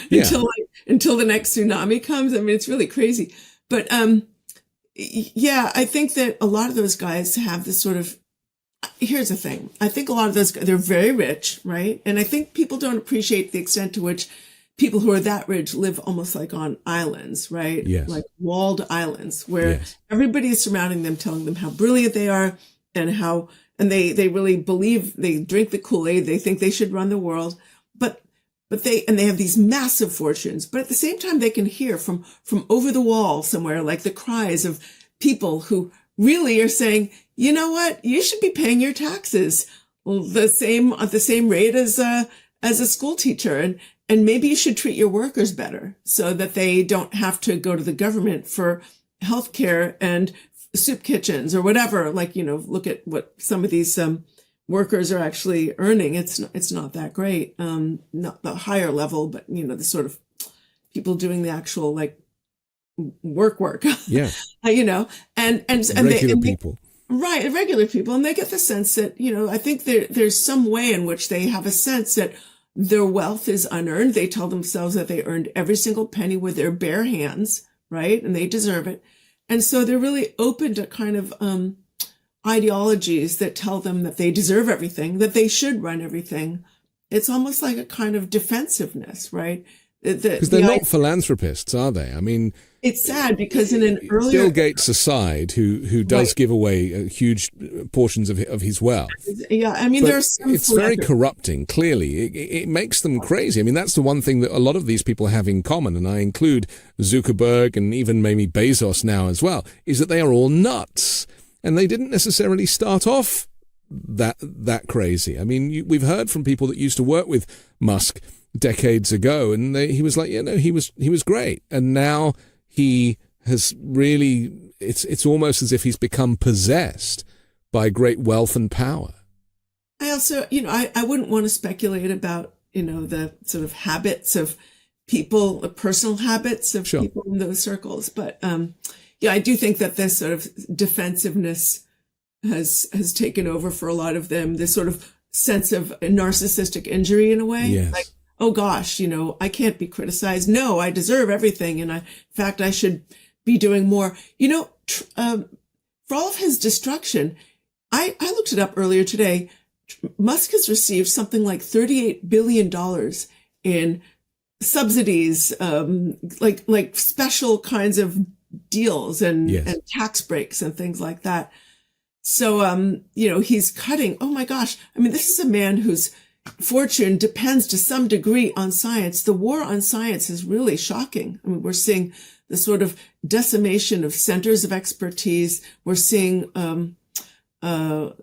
until the next tsunami comes? I mean, it's really crazy. But, I think that a lot of those guys have this sort of, here's the thing. I think a lot of those guys, they're very rich, right? And I think people don't appreciate the extent to which people who are that rich live almost like on islands, right? Yes. Like walled islands where everybody is surrounding them, telling them how brilliant they are and they really believe, they drink the Kool-Aid. They think they should run the world, but they have these massive fortunes, but at the same time, they can hear from over the wall somewhere, like the cries of people who really are saying, you know what, you should be paying your taxes at the same rate as a school teacher. And maybe you should treat your workers better so that they don't have to go to the government for healthcare and soup kitchens or whatever. Like, look at what some of these, workers are actually earning. It's not that great. Not the higher level, but the sort of people doing the actual like work. Yeah. And regular people. Right. Regular people. And they get the sense that, I think there's some way in which they have a sense that their wealth is unearned. They tell themselves that they earned every single penny with their bare hands. Right. And they deserve it. And so they're really open to kind of, ideologies that tell them that they deserve everything, that they should run everything. It's almost like a kind of defensive-ness, right? Because they're not philanthropists, are they? I mean, it's sad because in an earlier Bill Gates aside, who does give away huge portions of his wealth. Yeah, I mean, there's some it's very corrupting. Clearly, it makes them crazy. I mean, that's the one thing that a lot of these people have in common, and I include Zuckerberg and even maybe Bezos now as well, is that they are all nuts. And they didn't necessarily start off that crazy. I mean, we've heard from people that used to work with Musk decades ago, and he was like, he was great. And now he has really, it's almost as if he's become possessed by great wealth and power. I also, I wouldn't want to speculate about, the sort of habits of people, the personal habits of people in those circles. But, I do think that this sort of defensiveness has taken over for a lot of them, this sort of sense of narcissistic injury in a way. Yes. Like, oh gosh, I can't be criticized. No, I deserve everything. And in fact, I should be doing more. For all of his destruction, I looked it up earlier today. Musk has received something like $38 billion in subsidies, like special kinds of deals and tax breaks and things like that. So, he's cutting. Oh my gosh. I mean, this is a man whose fortune depends to some degree on science. The war on science is really shocking. I mean, we're seeing the sort of decimation of centers of expertise. We're seeing, the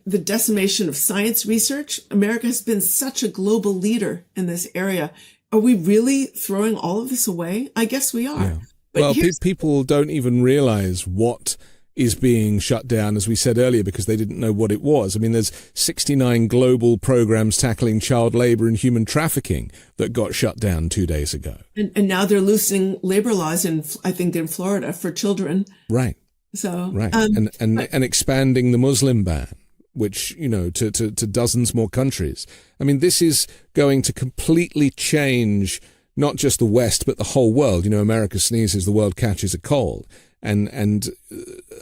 decimation of science research. America has been such a global leader in this area. Are we really throwing all of this away? I guess we are. Yeah. Well, people don't even realize what is being shut down, as we said earlier, because they didn't know what it was. I mean, there's 69 global programs tackling child labor and human trafficking that got shut down 2 days ago. And now they're loosening labor laws in Florida for children. Right. So right. And expanding the Muslim ban, which, to dozens more countries. I mean, this is going to completely change not just the West, but the whole world. America sneezes, the world catches a cold. And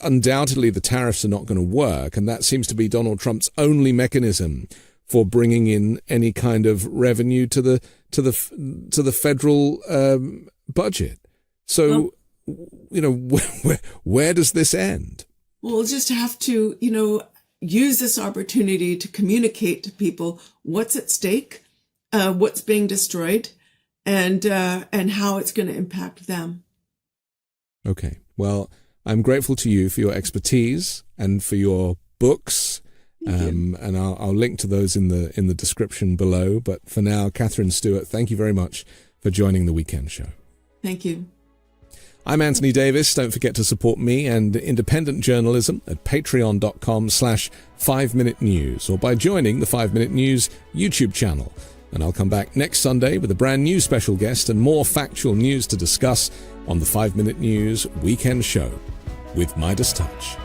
undoubtedly the tariffs are not going to work. And that seems to be Donald Trump's only mechanism for bringing in any kind of revenue to the federal budget. So, where does this end? We'll just have to, use this opportunity to communicate to people what's at stake what's being destroyed and how it's going to impact them. Okay. Well, I'm grateful to you for your expertise and for your books. And I'll link to those in the description below. But for now, Katherine Stewart, thank you very much for joining the Weekend Show. Thank you. I'm Anthony Davis. Don't forget to support me and independent journalism at patreon.com/5Minute News or by joining the 5 Minute News YouTube channel. And I'll come back next Sunday with a brand new special guest and more factual news to discuss on the 5 Minute News Weekend Show with Midas Touch.